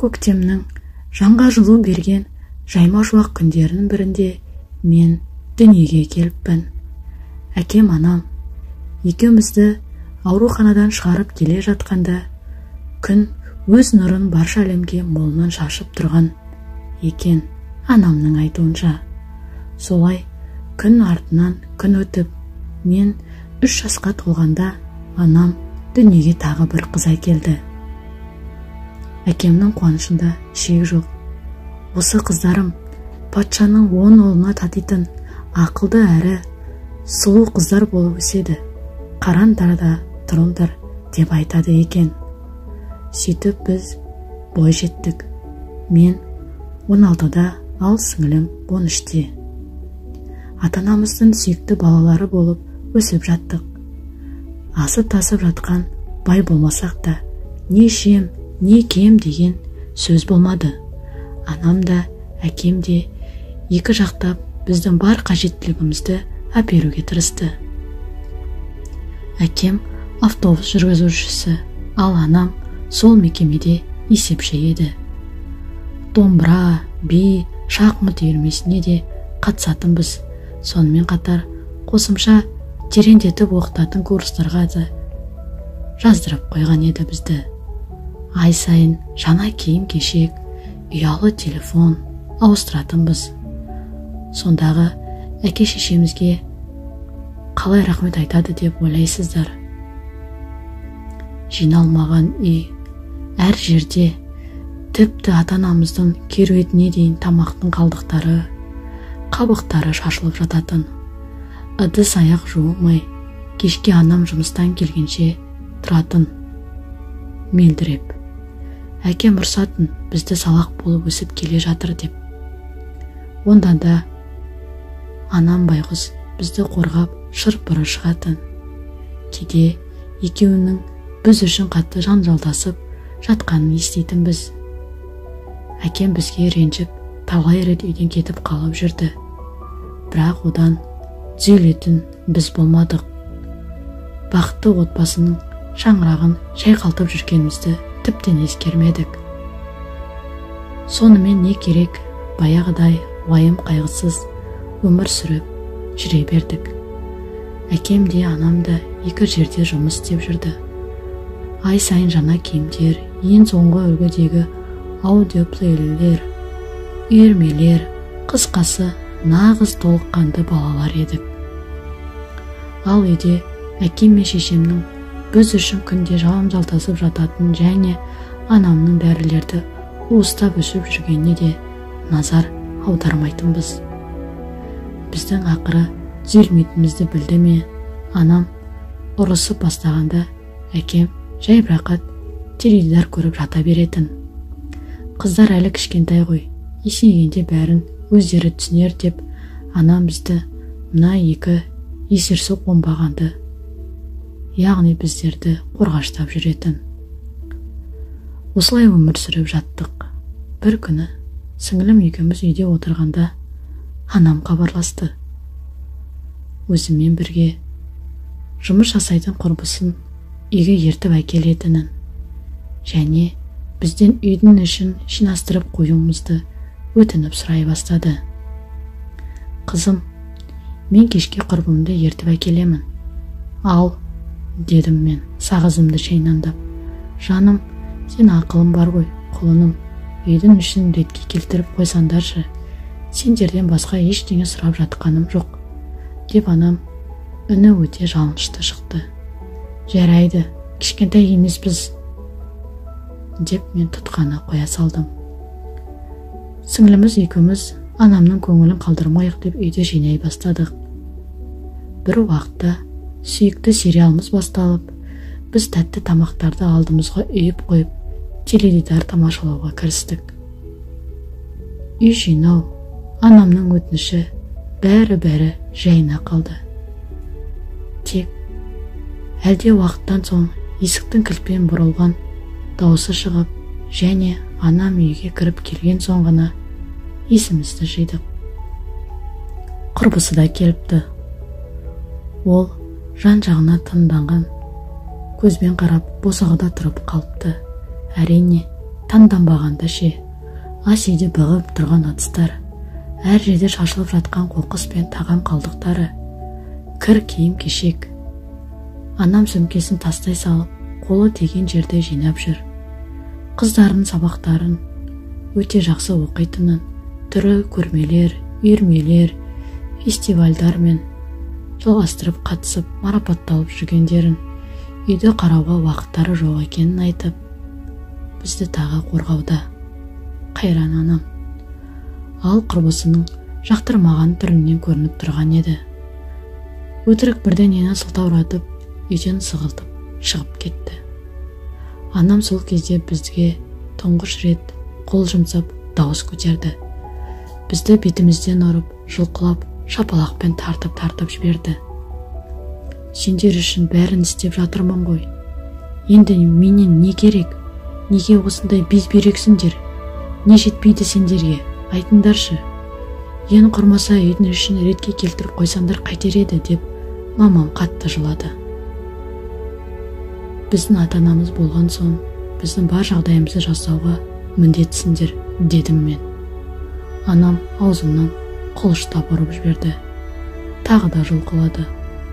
Көктемнің жанға жылу берген жайма шуақ күндерінің бірінде мен дүниеге келіппін. Әкем анам екеумізді ауруханадан шығарып келе жатқанда күн өз нұрын барша әлемге молынан шашып тұрған екен. Анамның айтуынша солай күн артынан күн өтіп, мен 3 жасқа толғанда анам дүниеге тағы бір қыз әкелді. Әкемнің қуанышында шек жоқ. Осы қыздарым патшаның 10 ұлына татитын ақылды әрі сұлу қыздар болып өседі. Қараңдар да тұрыңдар деп айтады екен. Сөйтіп біз бой жеттік. Мен 16-да, ал сіңілім 13-те. Ата-анамыздың сүйікті балалары болып өсіп жаттық. Асып-тасып жатқан бай болмасақ та, не ішем, не кием деген сөз болмады. Анам да, әкем де екі жақтап біздің бар қажеттілігімізді әперуге тырысты. Әкем автобус жүргізушісі, ал анам сол мекемеде есепші еді. Домбыра, би, шахмат үйірмесіне де қатысатынбыз. Сонымен қатар қосымша тереңдетіп оқытатын курстарға да жаздырып қойған еді бізді. Ай сайын жаңа киім-кешек, ұялы телефон ауыстыратынбыз. Сондағы әке-шешемізге қалай рахмет айтады деп ойлайсыздар? Жиналмаған үй, әр жерде, тіпті ата-анамыздың керуетіне дейін тамақтың қалдықтары, қабықтары шашылып жататын. Ыдыс аяқ жуылмай, кешке анам жұмыстан келгенше тұратын, мелдіреп. Әкем ұрсатын, бізді салақ болып өсіп келе жатыр деп. Онда да анам байғұс бізді қорғап шыр-пыры шығатын. Кейде екеуінің біз үшін қатты жанжалдасып жатқанын еститінбіз. Әкем бізге ренжіп, талай рет үйден кетіп қалып жүрді. Бірақ одан түзелетін біз болмадық. Бақытты отбасының шаңырағын шайқалтып жүргенімізді тіптен ескермедік. Сонымен не керек, баяғыдай уайым қайғысыз өмір сүріп жүре бердік. Әкем де анам да екі жерде жұмыс істеп жүрді. Ай сайын жаңа киімдер, ең соңғы үлгідегі аудиоплейлер, үйірмелер, қысқасы нағыз толыққанды балалар едік. Ал үйде әкем мен шешемнің біз үшін күнде жалым-жалтасып жататын және анамның дәрілерді уыстап өшіп жүргеніне де назар аудармайтынбыз. Біздің ақыры түзелмейтінімізді білді ме, анам ұрысып бастағанда әкем жайбарақат теледидар көріп жата беретін. Қыздар әлі кішкентай ғой, есейгенде бәрін өздері түсінер деп, анам бізді мына екі есерсоқ оңбағанды, яғни біздерді қорғаштап жүретін. Осылай өмір сүріп жаттық. Бір күні сіңілім екеуміз үйде отырғанда анам хабарласты. Өзімен бірге жұмыс жасайтын құрбысын үйге ертіп әкелетінін және бізден үйдің ішін жинастырып қоюымызды өтініп сұрай бастады. Қызым, мен кешке құрбымды ертіп әкелемін. Ал, дедім мен сағызымды шайнандап. Жаным, сен ақылым бар ғой, құлыным, үйдің ішін ретке келтіріп қойсандаршы. Сендерден басқа ештеңе сұрап жатқаным жоқ, деп анам үні өте жалынышты шықты. Жарайды, кішкентай емеспіз, деп мен тұтқаны қоя салдым. Сіңліміз екеуміз анамның көңілін қалдырмайық деп үйді жинай бастадық. Бір уақытта сүйікті сериалымыз басталып, біз тәтті тамақтарды алдымызға үйіп қойып, теледидар тамашалауға кірістік. Үй жинау, анамның өтініші, бәрі жайына қалды. Тек әлде уақыттан соң есіктің кілтпен бұрылған дауысы шығып, және анам үйге кіріп келген соң ғана есімізді жидық. Құрбысы да келіпті. Ол жан-жағына тынданған көзбен қарап босағада тұрып қалыпты. Әрине, таңданбағанда ше, ас үйде бұғып тұрған ыдыстар, әр жерде шашылып жатқан қоқыс пен тағам қалдықтары, кір киім кешек. Анам сөмкесін тастай салып, қолы тиген жерде жинап жүр. Қыздарының сабақтарын өте жақсы оқитынын, түрі көрмелер, үйірмелер, фестивальдар мен жалғастырып қатысып марапатталып жүргендерін, үйді қарауға уақыттары жоқ екенін айтып, бізді тағы қорғауда. Қайран анам. Ал құрбысының жақтырмаған түрінен көрініп тұрған еді. Өтірік бірдеңені сылтауратып, үйден сығылтып шығып кетті. Анам сол кезде бізге тұңғыш рет қол жұмсап дауыс көтерді. Бізді бетімізден ұрып, жұлқылап, шапалақпен тартып жіберді. Сендер үшін бәрін істеп жатырмын ғой. Енді менен не керек? Неге осындай безбүйрексіңдер? Не жетпейді сендерге? Айтыңдаршы. Ең құрмаса үйдің ішін ретке келтіріп қойсаңдар қайтер еді деп мамам қатты жылады. Біздің ата-анамыз болған соң, біздің бар жағдайымызды жасауға міндетсіңдер, дедім мен. Анам аузымнан қолыштап ұрып жіберді. Тағы да жұлқылады.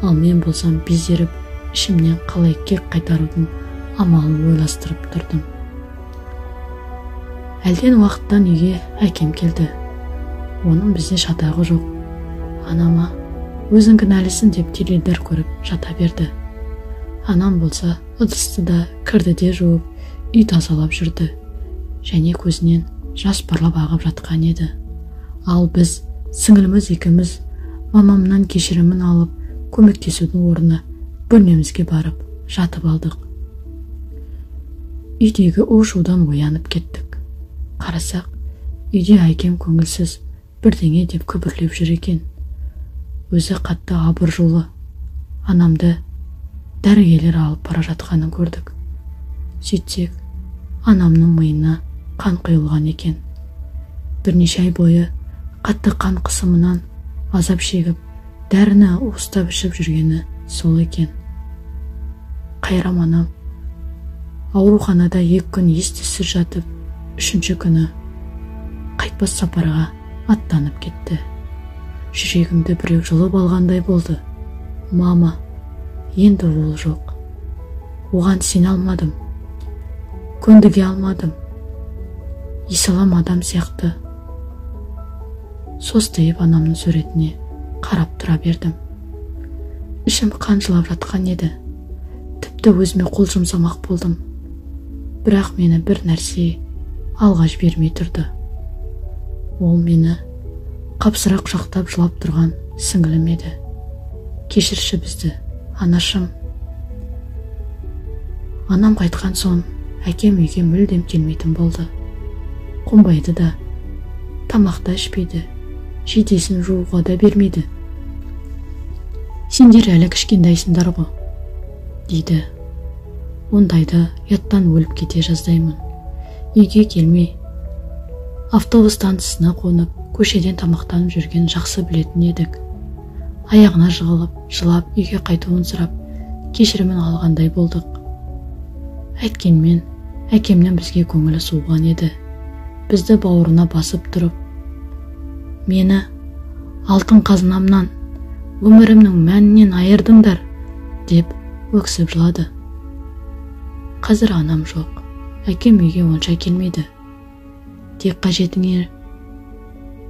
Ал мен болсам безеріп, ішімнен қалай кек қайтарудың амалын ойластырып тұрдым. Әлден уақыттан үйге әкем келді. Оның бізде шатағы жоқ. Анама өзің кінәлісің деп теледидар көріп жата берді. Анам болса ыдысты да кірді де жуып, үй тазалап жүрді. Және көзінен жас парлап ағып жатқан еді. Ал біз, сіңіліміз екеуміз, мамамнан кешірімін алып, көмектесудің орнына бөлмемізге барып жатып алдық. Үйдегі у-шудан оянып кеттік. Қарасақ, үйде әкем көңілсіз бірдеңе деп күбірлеп жүр екен. Өзі қатты абыржулы. Анамды дәрігерлер алып бара жатқанын көрдік. Сөйтсек, анамның миына қан құйылған екен. Бірнеше ай бойы қатты қан қысымынан азап шегіп, дәріні уыстап ішіп жүргені сол екен. Қайрам анам ауруханада 2 күн ес-түссіз жатып, 3-ші күні қайтпас сапарға аттанып кетті. Жүрегімді біреу жұлып алғандай болды. Мама, енді ол жоқ. Оған сене алмадым. Көндіге алмадым. Исалам адам сияқты состиып анамның суретіне қарап тұра бердім. Ішім қанжылап жатқан еді. Тіпті өзіме қол жұмсамақ болдым. Бірақ мені бір нәрсе алға жібермей тұрды. Ол мені қапсыра құшақтап жылап тұрған сіңілім еді. Кешірші бізді, анашым. Анам қайтқан соң, әкем үйге мүлдем келмейтін болды. Қонбайды да, тамақта ішпейді, жейдесін жууға да бермейді. Сендер әлі кішкендайсыңдар ғой, дейді. Ондайда яттан өліп кете жаздаймын. Үйге келмей, автобус станциясына қонып, көшеден тамақтанып жүрген жақсы білетін едік. Аяғына жығылып, жылап, үйге қайтуын сұрап, кешірімін алғандай болдық. Әйткенмен, әкемнің бізге көңілі суыған еді. Бізді бауырына басып тұрып, мені алтын қазынамнан, өмірімнің мәнінен айырдыңдар, деп өксіп жылады. Қазір анам жоқ. Әкем үйге онша келмейді. Тек қажетіңе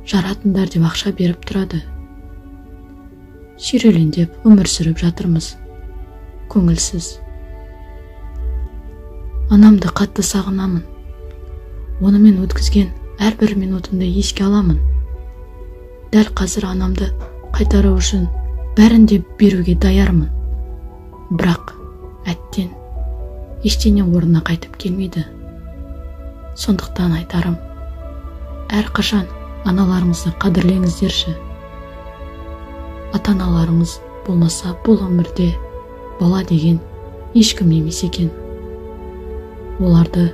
жаратындар деп ақша беріп тұрады. Сүйрелендеп өмір сүріп жатырмыз. Көңілсіз. Анамды қатты сағынамын. Онымен өткізген әрбір минутымды еске аламын. Дәл қазір анамды қайтару үшін бәрін де беруге даярмын. Бірақ әттен ештеңе орнына қайтып келмейді. Сондықтан айтарым, әрқашан аналарыңызды қадірлеңіздерші. Ата-аналарыңыз болмаса бұл өмірде бала деген ешкім емес екен. Оларды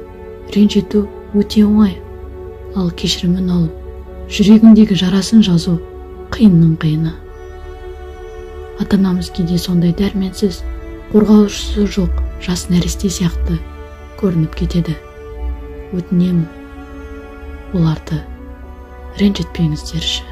ренжіту өте оңай, ал кешірімін алу, жүрегіндегі жарасын жазу қиынның қиыны. Ата-анамыз кейде сондай дәрменсіз, қорғаушысы жоқ жас нәресте сияқты көрініп кетеді. өтінемін, оларды ренжітпеңіздерші.